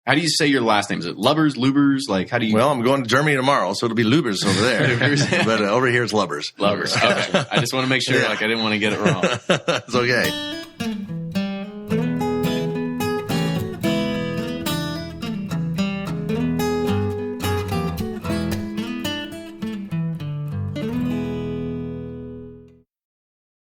How do you say your last name? Is it Lubbers, Lubbers? Like, how do you? Well, I'm going to Germany tomorrow, so it'll be Lubbers over there. But over here it's Lubbers. Lubbers. Okay. I just want to make sure, like, I didn't want to get it wrong. It's okay.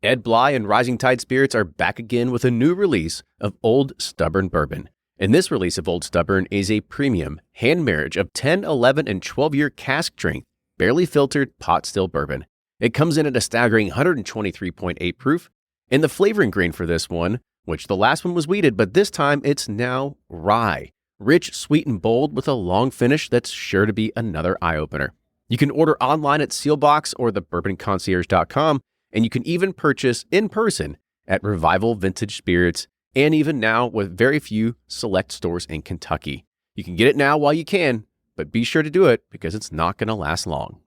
Ed Bly and Rising Tide Spirits are back again with a new release of Old Stubborn Bourbon. And this release of Old Stubborn is a premium hand marriage of 10, 11, and 12-year cask strength, barely filtered pot still bourbon. It comes in at a staggering 123.8 proof, and the flavoring grain for this one, which the last one was wheated, but this time it's now rye. Rich, sweet, and bold with a long finish that's sure to be another eye-opener. You can order online at Sealbox or thebourbonconcierge.com, and you can even purchase in person at Revival Vintage Spirits, and even now with very few select stores in Kentucky. You can get it now while you can, but be sure to do it because it's not going to last long.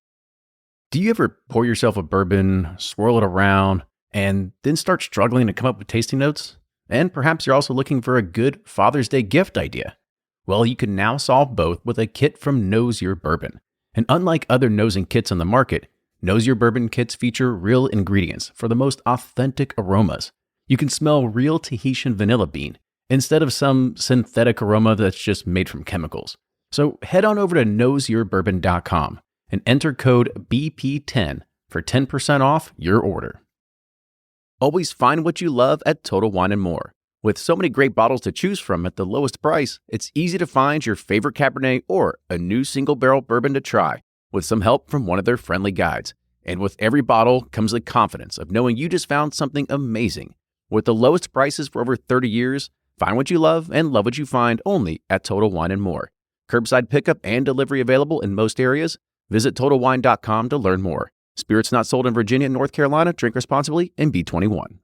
Do you ever pour yourself a bourbon, swirl it around, and then start struggling to come up with tasting notes? And perhaps you're also looking for a good Father's Day gift idea. Well, you can now solve both with a kit from Knows Your Bourbon. And unlike other nosing kits on the market, Knows Your Bourbon kits feature real ingredients for the most authentic aromas. You can smell real Tahitian vanilla bean instead of some synthetic aroma that's just made from chemicals. So head on over to knowsyourbourbon.com and enter code BP10 for 10% off your order. Always find what you love at Total Wine & More. With so many great bottles to choose from at the lowest price, it's easy to find your favorite Cabernet or a new single barrel bourbon to try, with some help from one of their friendly guides. And with every bottle comes the confidence of knowing you just found something amazing. With the lowest prices for over 30 years, find what you love and love what you find only at Total Wine & More. Curbside pickup and delivery available in most areas. Visit TotalWine.com to learn more. Spirits not sold in Virginia and North Carolina. Drink responsibly and be 21.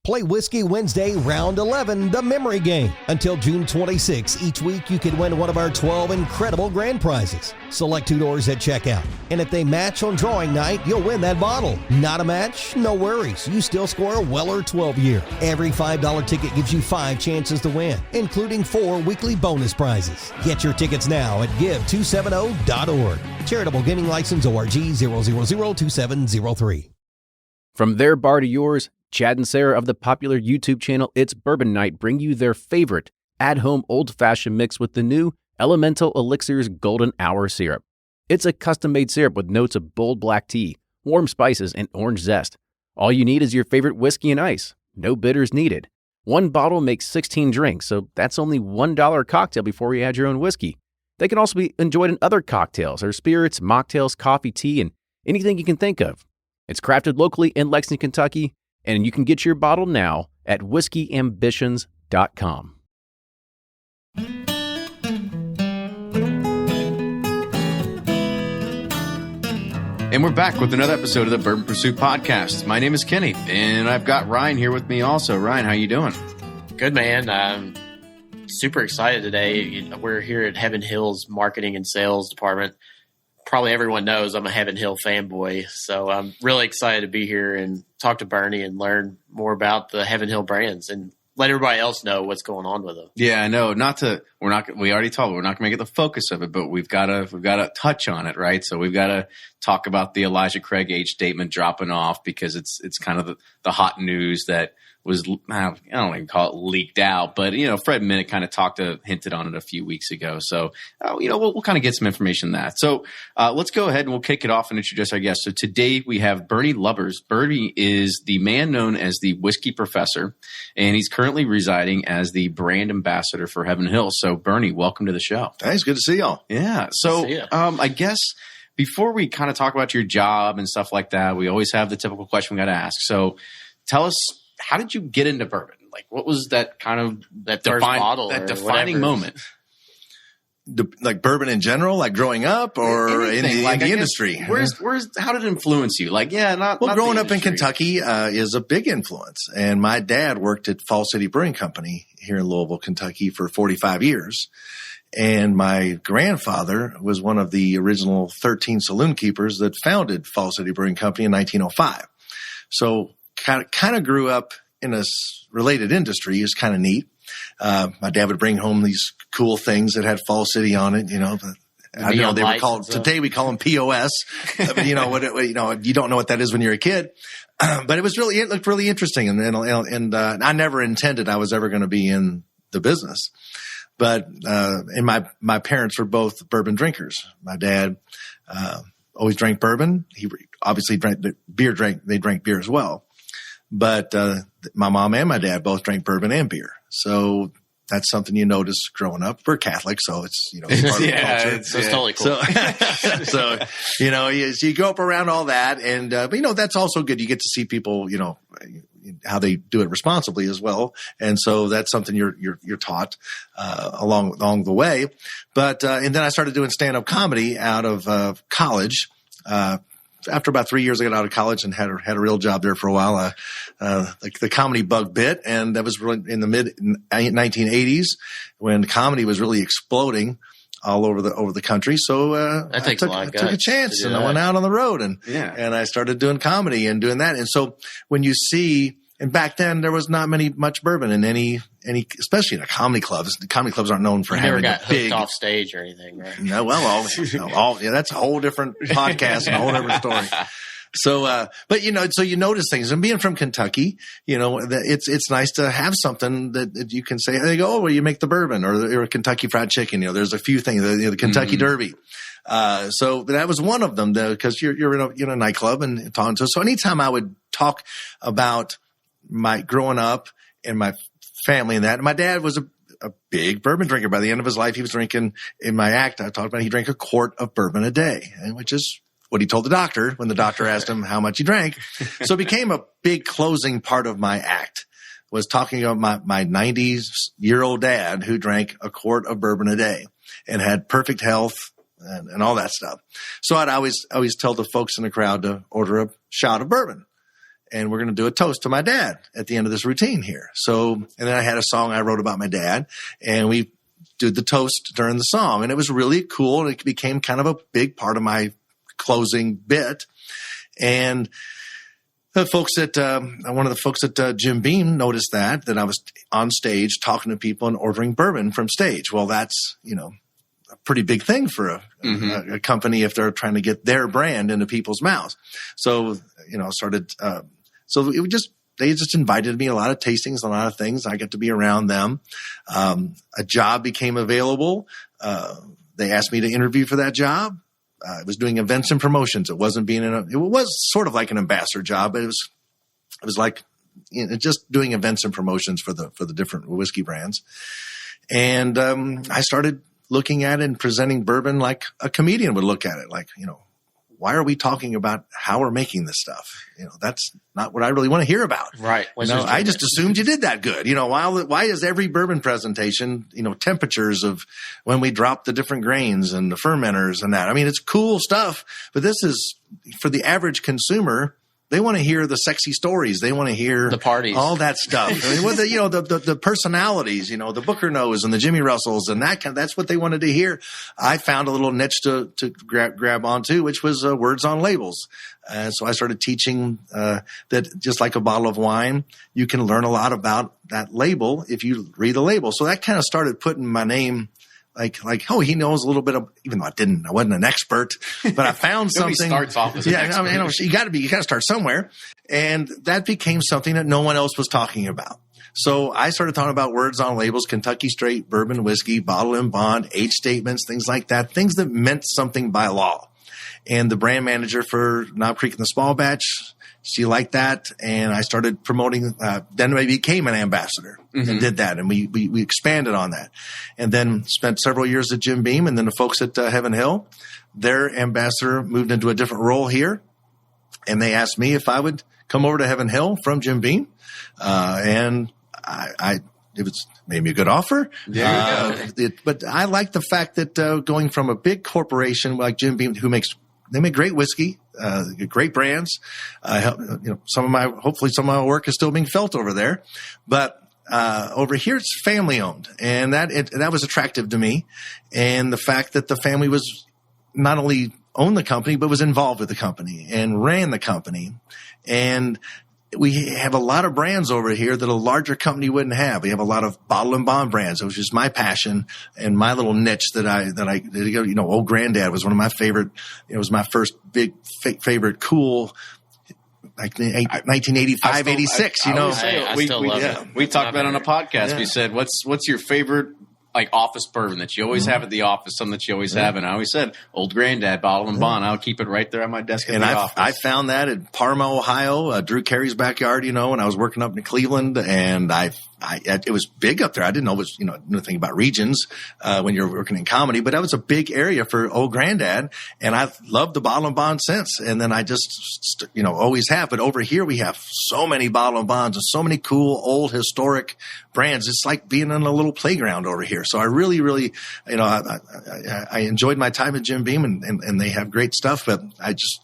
Play Whiskey Wednesday Round 11, the memory game. Until June 26, each week you can win one of our 12 incredible grand prizes. Select 2 doors at checkout. And if they match on drawing night, you'll win that bottle. Not a match? No worries. You still score a Weller 12-year. Every $5 ticket gives you 5 chances to win, including 4 weekly bonus prizes. Get your tickets now at give270.org. Charitable Gaming License ORG 0002703. From their bar to yours, Chad and Sarah of the popular YouTube channel It's Bourbon Night bring you their favorite at-home old-fashioned mix with the new Elemental Elixir's Golden Hour Syrup. It's a custom-made syrup with notes of bold black tea, warm spices, and orange zest. All you need is your favorite whiskey and ice. No bitters needed. One bottle makes 16 drinks, so that's only $1 a cocktail before you add your own whiskey. They can also be enjoyed in other cocktails or spirits, mocktails, coffee, tea, and anything you can think of. It's crafted locally in Lexington, Kentucky, and you can get your bottle now at whiskeyambitions.com. And we're back with another episode of the Bourbon Pursuit Podcast. My name is Kenny, and I've got Ryan here with me also. Ryan, how you doing? Good, man. I'm super excited today. We're here at Heaven Hill's marketing and sales department. Probably everyone knows I'm a Heaven Hill fanboy, so I'm really excited to be here and talk to Bernie and learn more about the Heaven Hill brands and let everybody else know what's going on with them. Yeah, I know. We already told you we're not going to make it the focus of it, but we've got to touch on it, right? So we've got to talk about the Elijah Craig age statement dropping off because it's kind of the hot news that was, I don't even call it leaked out, but, Fred Minnick kind of hinted on it a few weeks ago. So, we'll kind of get some information on that. So, let's go ahead and we'll kick it off and introduce our guest. So today we have Bernie Lubbers. Bernie is the man known as the Whiskey Professor, and he's currently residing as the brand ambassador for Heaven Hill. So Bernie, welcome to the show. Thanks. Good to see y'all. Yeah. So, I guess before we kind of talk about your job and stuff like that, we always have the typical question we got to ask. So tell us, how did you get into bourbon? Like, what was that kind of that first bottle, that defining moment? Like bourbon in general, like growing up, or in the industry? How did it influence you? Like, growing up in Kentucky is a big influence. And my dad worked at Fall City Brewing Company here in Louisville, Kentucky for 45 years. And my grandfather was one of the original 13 saloon keepers that founded Fall City Brewing Company in 1905. So kind of grew up in a related industry. Is kind of neat. My dad would bring home these cool things that had Fall City on it, you know. I know they were called, today we call them POS. You know, you don't know what that is when you're a kid. But it looked really interesting. And I never intended I was ever going to be in the business. But, and my parents were both bourbon drinkers. My dad, always drank bourbon. He obviously drank beer, they drank beer as well. But, my mom and my dad both drank bourbon and beer. So that's something you notice growing up. We're Catholic, so it's, you know, part of the culture. It's totally cool. So, you know, you grow up around all that. And, but you know, that's also good. You get to see people, you know, how they do it responsibly as well. And so that's something you're taught, along the way. But, and then I started doing stand-up comedy out of, college. After about 3 years, I got out of college and had a real job there for a while. The comedy bug bit, and that was really in the mid 1980s when comedy was really exploding all over the country. So I took a chance and I went out on the road and I started doing comedy and doing that. And so when you see, and back then there was not much bourbon in any, especially in a comedy clubs. The comedy clubs aren't known for having never got hooked off stage or anything, right? No, well, that's a whole different podcast and a whole different story. So, but you know, so you notice things, and being from Kentucky, you know, it's nice to have something that you can say. They go, oh, well, you make the bourbon or Kentucky Fried Chicken. You know, there's a few things, the Kentucky Derby. So that was one of them, because you're in a nightclub and talking to. So anytime I would talk about my growing up and my family and that, and my dad was a big bourbon drinker. By the end of his life, he was drinking, in my act, I talked about, he drank a quart of bourbon a day, which is what he told the doctor when the doctor asked him how much he drank. So it became a big closing part of my act, was talking about my 90-year-old dad who drank a quart of bourbon a day and had perfect health and all that stuff. So I'd always tell the folks in the crowd to order a shot of bourbon. And we're going to do a toast to my dad at the end of this routine here. So, and then I had a song I wrote about my dad, and we did the toast during the song, and it was really cool. And it became kind of a big part of my closing bit. And the folks one of the folks at Jim Beam noticed that I was on stage talking to people and ordering bourbon from stage. Well, that's, you know, a pretty big thing for a company if they're trying to get their brand into people's mouths. So, you know, started, so they just invited me a lot of tastings, a lot of things. I got to be around them. A job became available. They asked me to interview for that job. I was doing events and promotions. It wasn't it was sort of like an ambassador job, but it was like, you know, just doing events and promotions for the different whiskey brands. And, I started looking at it and presenting bourbon like a comedian would look at it. Like, you know, why are we talking about how we're making this stuff? You know, that's not what I really want to hear about. Right. You know, I just assumed you did that good. You know, why is every bourbon presentation, you know, temperatures of when we drop the different grains and the fermenters and that? I mean, it's cool stuff, but this is for the average consumer. They want to hear the sexy stories. They want to hear the parties, all that stuff. I mean, the personalities, you know, the Booker No's and the Jimmy Russells and that's what they wanted to hear. I found a little niche to grab onto, which was words on labels. So I started teaching that just like a bottle of wine, you can learn a lot about that label if you read the label. So that kind of started putting my name. Like, oh, he knows a little bit of, even though I wasn't an expert, but I found something. Starts off as an expert. I mean, you got to start somewhere. And that became something that no one else was talking about. So I started talking about words on labels, Kentucky straight, bourbon, whiskey, bottle and bond, age statements, things like that, things that meant something by law. And the brand manager for Knob Creek and the Small Batch, she liked that, and I started promoting. Then I became an ambassador and did that, and we expanded on that, and then spent several years at Jim Beam, and then the folks at Heaven Hill, their ambassador moved into a different role here, and they asked me if I would come over to Heaven Hill from Jim Beam, and it was made me a good offer. But I like the fact that going from a big corporation like Jim Beam, they make great whiskey, great brands. You know, hopefully some of my work is still being felt over there, but over here it's family owned, and that was attractive to me. And the fact that the family was not only owned the company, but was involved with the company and ran the company. And we have a lot of brands over here that a larger company wouldn't have. We have a lot of bottle and bond brands, which is my passion and my little niche that I Old Granddad was one of my favorite. It was my first big favorite cool. Like 1985, 86, I still love it. We talked about it on a podcast. We said, what's your favorite like office bourbon that you always have at the office, something that you always have? And I always said, Old Granddad, bottle and bond. I'll keep it right there on my desk at the office. I found that in Parma, Ohio, Drew Carey's backyard, when I was working up in Cleveland, and it was big up there. I didn't know nothing about regions when you're working in comedy, but that was a big area for Old Granddad, and I've loved the bottle and bond since. And then I just always have. But over here we have so many bottle and bonds and so many cool old historic brands. It's like being in a little playground over here. So I really, really, I enjoyed my time at Jim Beam, and they have great stuff. But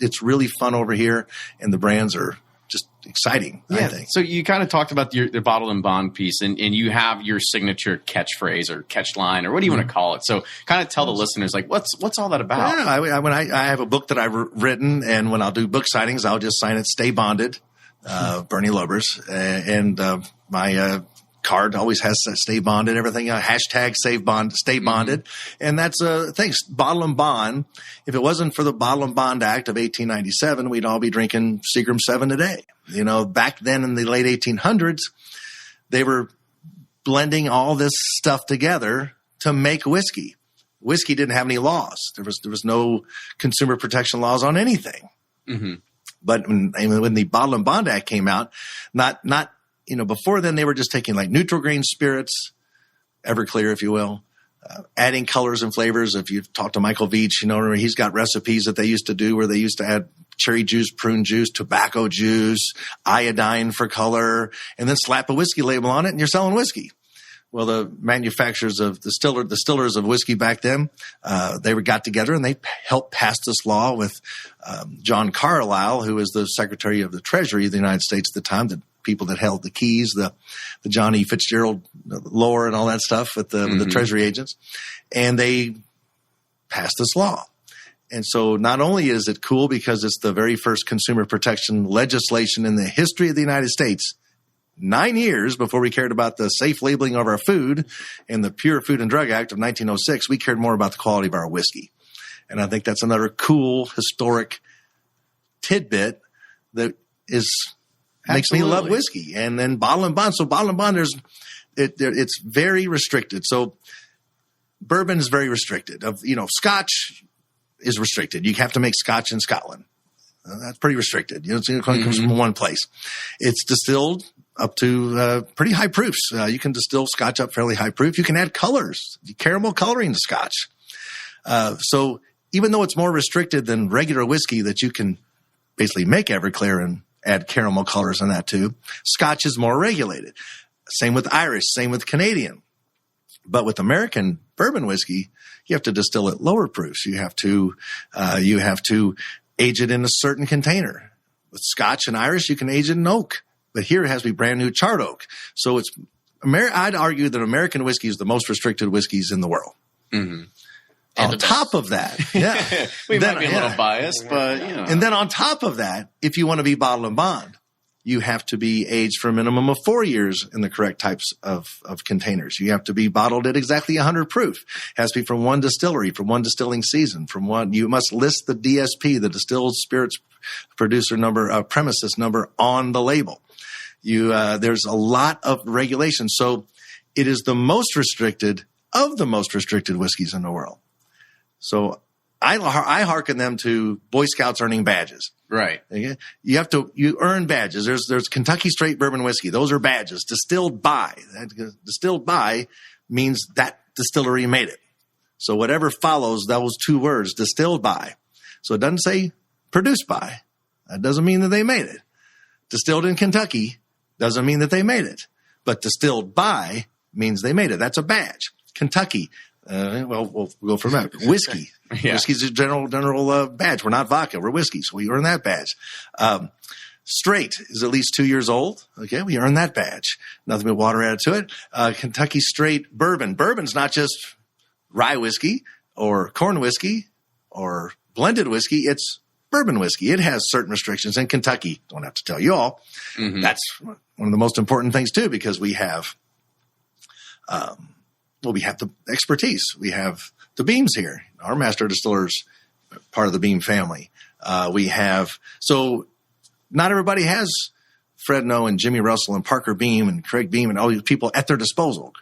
it's really fun over here, and the brands are just exciting, I think. So you kind of talked about the bottle and bond piece, and you have your signature catchphrase or catchline, or what do you want to call it? So kind of tell the listeners, like, what's all that about? Yeah, I have a book that I've written, and when I'll do book signings, I'll just sign it "Stay Bonded," Bernie Lubbers, and my card always has "Stay Bonded," everything. Hashtag Stay Bonded. And that's thanks. Bottle and bond. If it wasn't for the Bottle and Bond Act of 1897, we'd all be drinking Seagram 7 today. Back then in the late 1800s, they were blending all this stuff together to make whiskey. Whiskey didn't have any laws. There was no consumer protection laws on anything. Mm-hmm. But when the Bottle and Bond Act came out, not before then, they were just taking like neutral grain spirits, Everclear, if you will, adding colors and flavors. If you talk to Michael Veach, he's got recipes that they used to do where they used to add cherry juice, prune juice, tobacco juice, iodine for color, and then slap a whiskey label on it, and you're selling whiskey. Well, the manufacturers of distillers of whiskey back then, they got together and they helped pass this law with John Carlisle, who was the Secretary of the Treasury of the United States at the time, the people that held the keys, the John E. Fitzgerald lore and all that stuff with the Treasury agents. And they passed this law. And so not only is it cool because it's the very first consumer protection legislation in the history of the United States, 9 years before we cared about the safe labeling of our food and the Pure Food and Drug Act of 1906, we cared more about the quality of our whiskey. And I think that's another cool historic tidbit that makes me love whiskey. And then bottle and bond. So bottle and bond, it's very restricted. So bourbon is very restricted. Scotch is restricted. You have to make Scotch in Scotland. That's pretty restricted. It comes from one place. It's distilled up to pretty high proofs. You can distill Scotch up fairly high proof. You can add colors, caramel coloring to Scotch. So even though it's more restricted than regular whiskey that you can basically make Everclear and add caramel colors on that too, Scotch is more regulated. Same with Irish, same with Canadian. But with American bourbon whiskey, you have to distill at lower proofs. You have to age it in a certain container. With Scotch and Irish, you can age it in oak. But here it has to be brand new charred oak. So I'd argue that American whiskey is the most restricted whiskeys in the world. Mm-hmm. On top of that, we might be a little biased, but And then on top of that, if you want to be bottle and bond, you have to be aged for a minimum of 4 years in the correct types of containers. You have to be bottled at exactly 100 proof. It has to be from one distillery, from one distilling season, you must list the DSP, the distilled spirits producer number, premises number on the label. There's a lot of regulation. So it is the most restricted of the most restricted whiskeys in the world. So I hearken them to Boy Scouts earning badges. Right. Okay? You earn badges. There's Kentucky straight bourbon whiskey. Those are badges. Distilled by. Distilled by means that distillery made it. So whatever follows those two words, distilled by. So it doesn't say produced by. That doesn't mean that they made it. Distilled in Kentucky doesn't mean that they made it. But distilled by means they made it. That's a badge. Kentucky. We'll go from that. Whiskey. Yeah. Whiskey's a general badge. We're not vodka. We're whiskey. So we earn that badge. Straight is at least 2 years old. Okay. We earn that badge. Nothing but water added to it. Kentucky straight bourbon. Bourbon's not just rye whiskey or corn whiskey or blended whiskey. It's bourbon whiskey. It has certain restrictions in Kentucky. Don't have to tell you all. Mm-hmm. That's one of the most important things too, because we have, we have the expertise. We have the Beams here. Our master distillers, part of the Beam family. So not everybody has Fred Noe and Jimmy Russell and Parker Beam and Craig Beam and all these people at their disposal.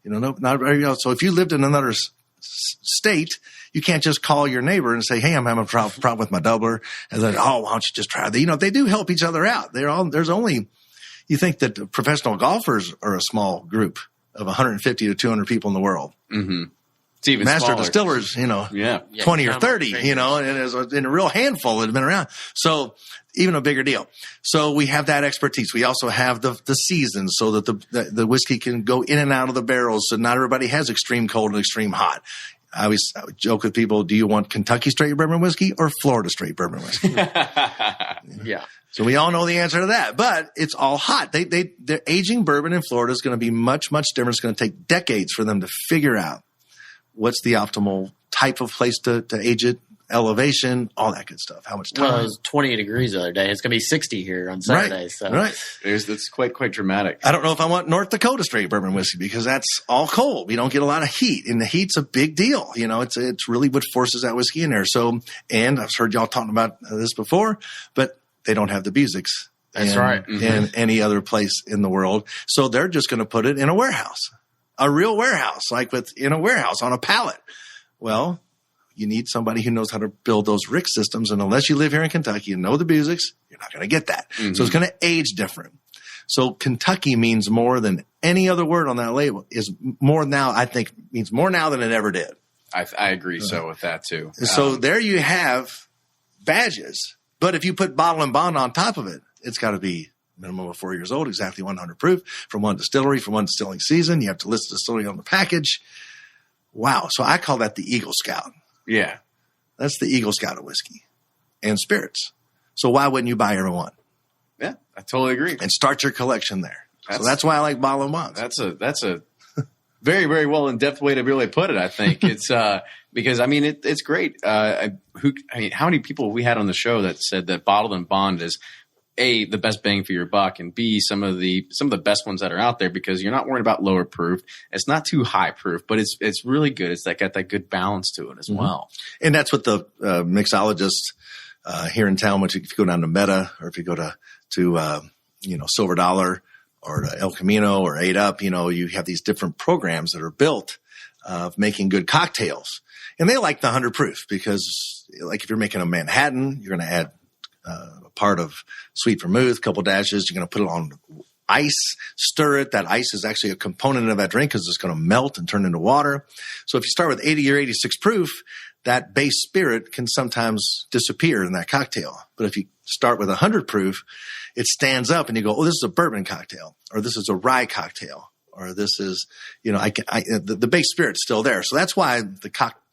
Not everybody else. So if you lived in another state, you can't just call your neighbor and say, "Hey, I'm having a problem with my doubler," and then, "Oh, why don't you just try that?" They do help each other out. You think that professional golfers are a small group of 150 to 200 people in the world. Mm-hmm. It's even master smaller. Distillers, 20 or 30, and it's in a real handful that have been around. So even a bigger deal. So we have that expertise. We also have the seasons so that the whiskey can go in and out of the barrels. So not everybody has extreme cold and extreme hot. I would joke with people, do you want Kentucky straight bourbon whiskey or Florida straight bourbon whiskey? Yeah. So we all know the answer to that, but it's all hot. They're aging bourbon in Florida is going to be much, much different. It's going to take decades for them to figure out what's the optimal type of place to age it, elevation, all that good stuff. How much time? Well, it was 28 degrees the other day. It's going to be 60 here on Saturday. Right. That's quite dramatic. I don't know if I want North Dakota straight bourbon whiskey because that's all cold. We don't get a lot of heat, and the heat's a big deal. It's really what forces that whiskey in there. So, and I've heard y'all talking about this before, but they don't have the Busiks. That's right. Mm-hmm. In any other place in the world. So they're just going to put it in a warehouse. A real warehouse, like in a warehouse on a pallet. Well, you need somebody who knows how to build those rick systems. And unless you live here in Kentucky and know the Busiks, you're not going to get that. Mm-hmm. So it's going to age different. So Kentucky means more than any other word on that label is more now, I think means more now than it ever did. I agree with that too. So there you have badges. But if you put bottle and bond on top of it, it's got to be minimum of 4 years old, exactly 100 proof from one distillery, from one distilling season. You have to list the distillery on the package. Wow. So I call that the Eagle Scout. Yeah. That's the Eagle Scout of whiskey and spirits. So why wouldn't you buy every one? Yeah, I totally agree. And start your collection there. So that's why I like bottle and bonds. That's a very, very well in-depth way to really put it, I think. It's because, it's great. How many people we had on the show that said that bottled and bond is A, the best bang for your buck, and B, some of the best ones that are out there because you're not worried about lower proof. It's not too high proof, but it's really good. It's got that good balance to it as well. And that's what the mixologists here in town, which if you go down to Meta or if you go to Silver Dollar or to El Camino or 8 Up, you have these different programs that are built of making good cocktails. And they like the 100 proof because like if you're making a Manhattan, you're going to add a part of sweet vermouth, a couple dashes. You're going to put it on ice, stir it. That ice is actually a component of that drink because it's going to melt and turn into water. So if you start with 80 or 86 proof, that base spirit can sometimes disappear in that cocktail. But if you start with 100 proof, it stands up and you go, oh, this is a bourbon cocktail, or this is a rye cocktail, or this is, the base spirit's still there. So that's why the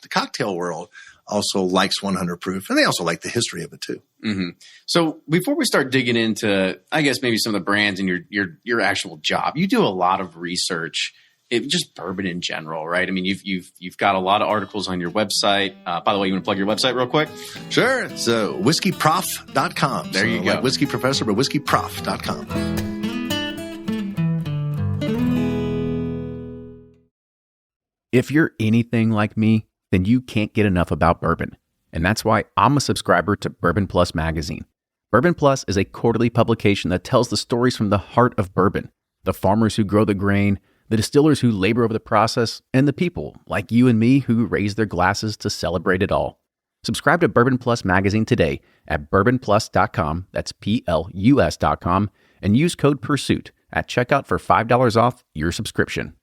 cocktail world also likes 100 proof, and they also like the history of it too. Mm-hmm. So before we start digging into, I guess maybe some of the brands and your actual job, you do a lot of research, just bourbon in general, right? I mean, you've got a lot of articles on your website. By the way, you want to plug your website real quick? Sure, it's whiskeyprof.com. There you go, like whiskey professor, but whiskeyprof.com. If you're anything like me, then you can't get enough about bourbon. And that's why I'm a subscriber to Bourbon Plus magazine. Bourbon Plus is a quarterly publication that tells the stories from the heart of bourbon, the farmers who grow the grain, the distillers who labor over the process, and the people like you and me who raise their glasses to celebrate it all. Subscribe to Bourbon Plus magazine today at bourbonplus.com, that's PLUS.com, and use code PURSUIT at checkout for $5 off your subscription.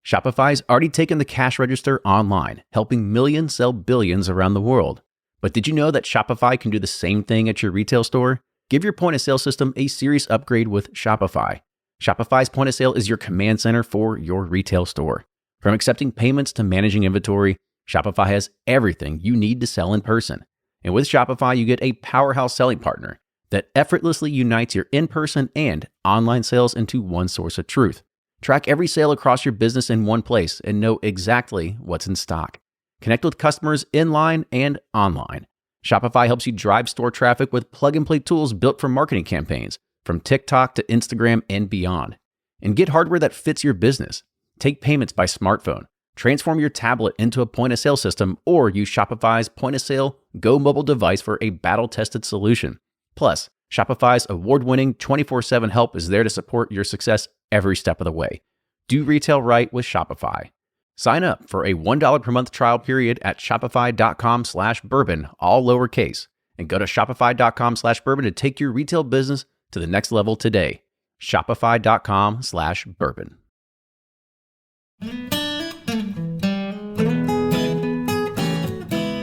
Shopify's already taken the cash register online, helping millions sell billions around the world. But did you know that Shopify can do the same thing at your retail store? Give your point-of-sale system a serious upgrade with Shopify. Shopify's point-of-sale is your command center for your retail store. From accepting payments to managing inventory, Shopify has everything you need to sell in person. And with Shopify, you get a powerhouse selling partner that effortlessly unites your in-person and online sales into one source of truth. Track every sale across your business in one place and know exactly what's in stock. Connect with customers in line and online. Shopify helps you drive store traffic with plug-and-play tools built for marketing campaigns, from TikTok to Instagram and beyond. And get hardware that fits your business. Take payments by smartphone, transform your tablet into a point-of-sale system, or use Shopify's point-of-sale Go mobile device for a battle-tested solution. Plus, Shopify's award-winning 24/7 help is there to support your success every step of the way. Do retail right with Shopify. Sign up for a $1 per month trial period at shopify.com/bourbon, all lowercase, and go to shopify.com/bourbon to take your retail business to the next level today. Shopify.com/bourbon.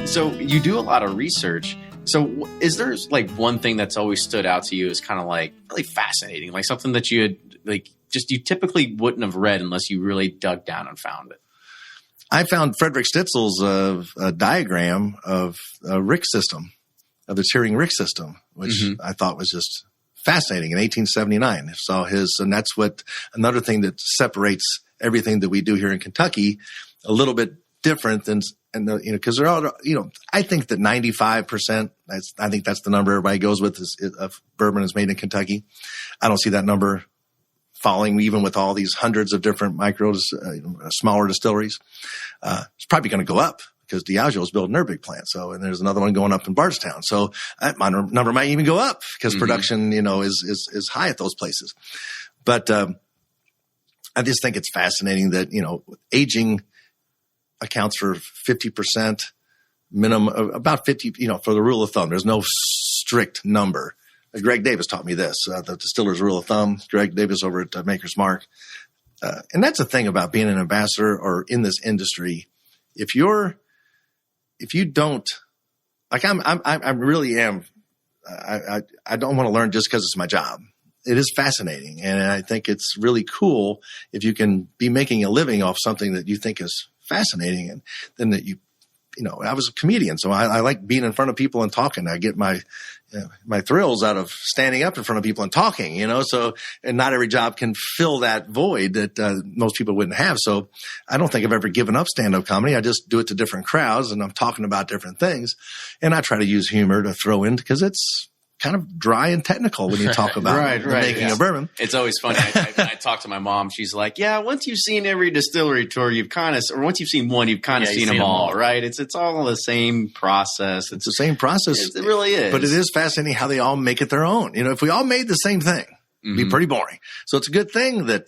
So you do a lot of research. So is there like one thing that's always stood out to you as kind of like really fascinating, like something that you had like just you typically wouldn't have read unless you really dug down and found it? I found Frederick Stitzel's a diagram of a rick system, of the tiering rick system, which I thought was just fascinating in 1879. Saw his, and that's what another thing that separates everything that we do here in Kentucky a little bit different than, because they're all, I think that 95%, I think that's the number everybody goes with of bourbon is made in Kentucky. I don't see that number falling, even with all these hundreds of different smaller distilleries. It's probably going to go up because Diageo is building their big plant. So, and there's another one going up in Bardstown. So my number might even go up because production, is high at those places. But I just think it's fascinating that, aging accounts for 50% minimum, about 50, for the rule of thumb. There's no strict number. Greg Davis taught me this, the distiller's rule of thumb. Greg Davis over at Maker's Mark. And that's the thing about being an ambassador or in this industry. If you don't, like I really am, I don't want to learn just because it's my job. It is fascinating. And I think it's really cool if you can be making a living off something that you think is fascinating. And then that I was a comedian, so I like being in front of people and talking. I get my thrills out of standing up in front of people and talking, so, and not every job can fill that void that most people wouldn't have. So I don't think I've ever given up stand-up comedy. I just do it to different crowds and I'm talking about different things. And I try to use humor to throw in because it's kind of dry and technical when you talk about making a bourbon. It's always funny. I talk to my mom. She's like, yeah, once you've seen every distillery tour, or once you've seen one, you've kind of seen them all, right? It's all the same process. It's the same process. It really is. But it is fascinating how they all make it their own. If we all made the same thing, it'd be pretty boring. So it's a good thing that,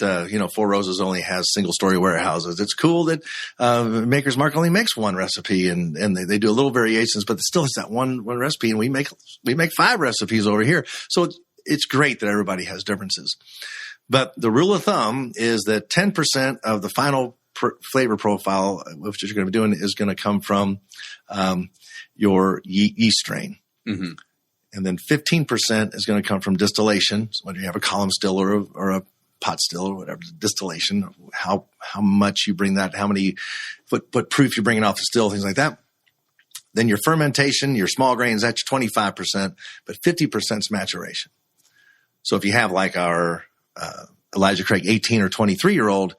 Four Roses only has single-story warehouses. It's cool that Maker's Mark only makes one recipe, and they do a little variations, but it still is that one recipe, and we make 5 recipes over here. So it's great that everybody has differences. But the rule of thumb is that 10% of the final flavor profile, which you're going to be doing, is going to come from your yeast strain. Mm-hmm. And then 15% is going to come from distillation. So whether you have a column still or a pot still or whatever, distillation, how much you bring that, how many what proof you're bringing off the still, things like that. Then your fermentation, your small grains, that's 25%, but 50% is maturation. So if you have like our Elijah Craig 18 or 23-year-old,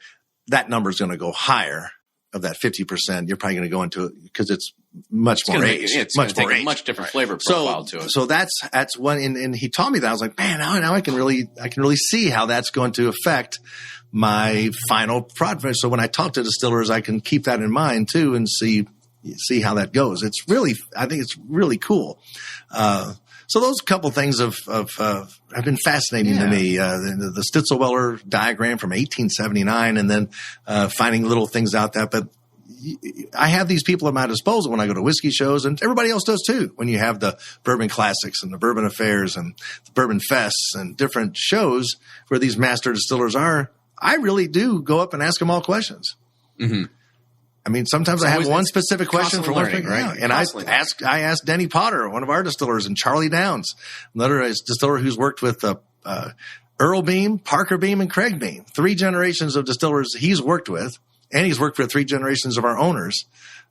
that number is going to go higher of that 50%. You're probably going to go into it because it's much more age. It's much more age. Much different flavor profile to it. So that's one. And he taught me that. I was like, man, now I can really see how that's going to affect my final product. So when I talk to distillers, I can keep that in mind too and see how that goes. I think it's really cool. So those couple things have been fascinating to me. The Stitzelweller diagram from 1879, and then finding little things out that. But I have these people at my disposal when I go to whiskey shows, and everybody else does too. When you have the Bourbon Classics and the Bourbon Affairs and the Bourbon Fests and different shows where these master distillers are, I really do go up and ask them all questions. Mm-hmm. I mean, sometimes I have one specific question for one thing, right? And I asked Denny Potter, one of our distillers, and Charlie Downs, another distiller who's worked with Earl Beam, Parker Beam, and Craig Beam, 3 generations of distillers he's worked with, and he's worked with 3 generations of our owners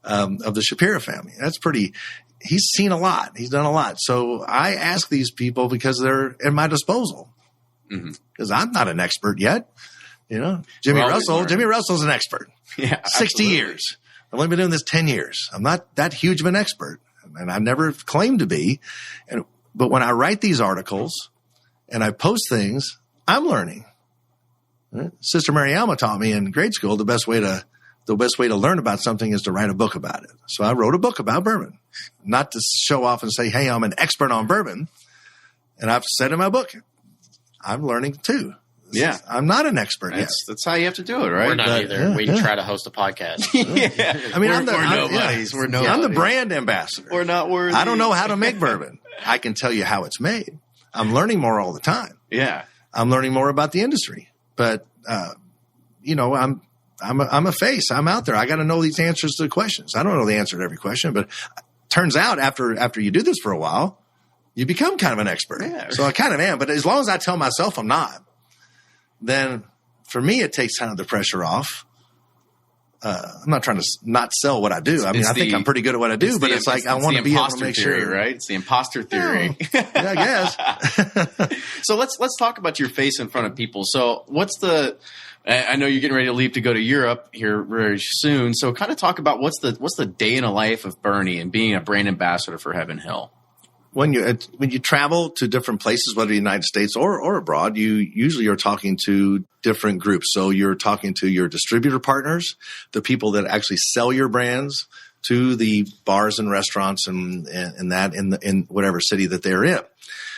of the Shapiro family. That's pretty. He's seen a lot. He's done a lot. So I ask these people because they're at my disposal. Because I'm not an expert yet. Jimmy Russell's an expert. Yeah, 60 years. I've only been doing this 10 years. I'm not that huge of an expert. and I never claimed to be. But when I write these articles and I post things, I'm learning. Sister Mary Alma taught me in grade school the best way to learn about something is to write a book about it. So I wrote a book about bourbon, not to show off and say, hey, I'm an expert on bourbon. And I've said in my book, I'm learning too. I'm not an expert yet. That's how you have to do it, right? We're not either. We try to host a podcast. I mean, we're nobodies. We're nobodies. I'm the brand ambassador. We're not worthy. I don't know how to make bourbon. I can tell you how it's made. I'm learning more all the time. Yeah. I'm learning more about the industry. But, I'm a face. I'm out there. I got to know these answers to the questions. I don't know the answer to every question, but turns out after you do this for a while, you become kind of an expert. Yeah. So I kind of am. But as long as I tell myself I'm not, then for me, it takes kind of the pressure off. I'm not trying to not sell what I do. I mean, I think I'm pretty good at what I do, but it's like I want to be able to make theory, sure. Right? It's the imposter theory. Yeah, I guess. So let's talk about your face in front of people. So I know you're getting ready to leave to go to Europe here very soon. So kind of talk about what's the day in the life of Bernie and being a brand ambassador for Heaven Hill. When you travel to different places, whether the United States or abroad, you usually are talking to different groups. So you're talking to your distributor partners, the people that actually sell your brands, to the bars and restaurants and that in whatever city that they're in.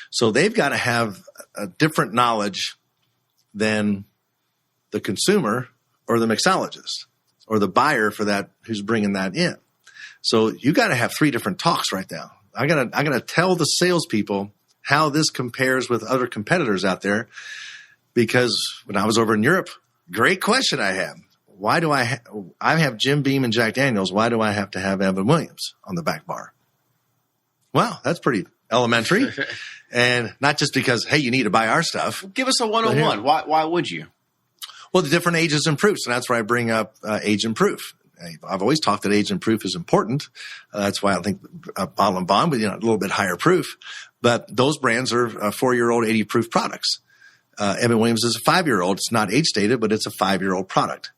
So they've got to have a different knowledge than the consumer or the mixologist or the buyer for that who's bringing that in. So you got to have 3 different talks right now. I gotta tell the salespeople how this compares with other competitors out there, because when I was over in Europe, great question I have. Why do I have Jim Beam and Jack Daniels? Why do I have to have Evan Williams on the back bar? Well, that's pretty elementary, and not just because, hey, you need to buy our stuff. Give us a 101. Why would you? Well, the different ages and proofs, and that's where I bring up age and proof. I've always talked that age and proof is important. That's why I think bottle and bond, but a little bit higher proof. But those brands are 4-year-old 80 proof products. Evan Williams is a 5-year-old. It's not age stated, but it's a 5-year-old product.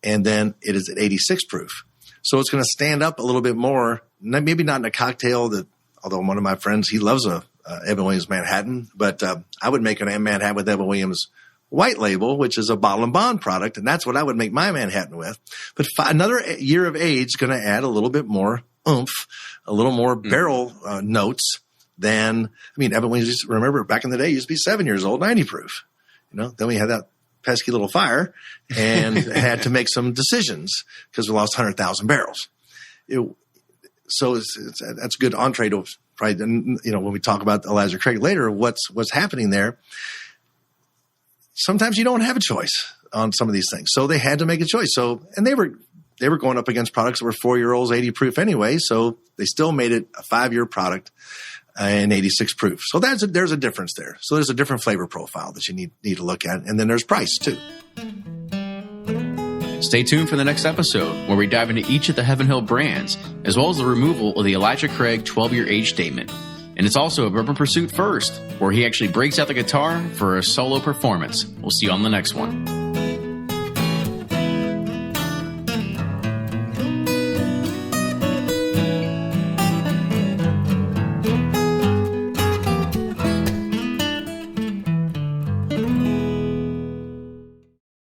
And then it is at 86 proof. So it's going to stand up a little bit more. Maybe not in a cocktail that, although one of my friends, he loves a Evan Williams Manhattan, but I would make an Manhattan with Evan Williams white label, which is a bottle and bond product, and that's what I would make my Manhattan with. But another year of age is going to add a little bit more oomph, a little more barrel notes than, Evan Williams, remember back in the day, used to be 7 years old, 90 proof. Then we had that pesky little fire and had to make some decisions because we lost 100,000 barrels. So that's a good entree to probably, when we talk about Elijah Craig later, what's happening there. Sometimes you don't have a choice on some of these things. So they had to make a choice. And they were going up against products that were 4-year-olds, 80 proof anyway. So they still made it a 5-year product and 86 proof. So there's a difference there. So there's a different flavor profile that you need to look at. And then there's price too. Stay tuned for the next episode where we dive into each of the Heaven Hill brands, as well as the removal of the Elijah Craig 12-year age statement. And it's also a Bourbon Pursuit first, where he actually breaks out the guitar for a solo performance. We'll see you on the next one.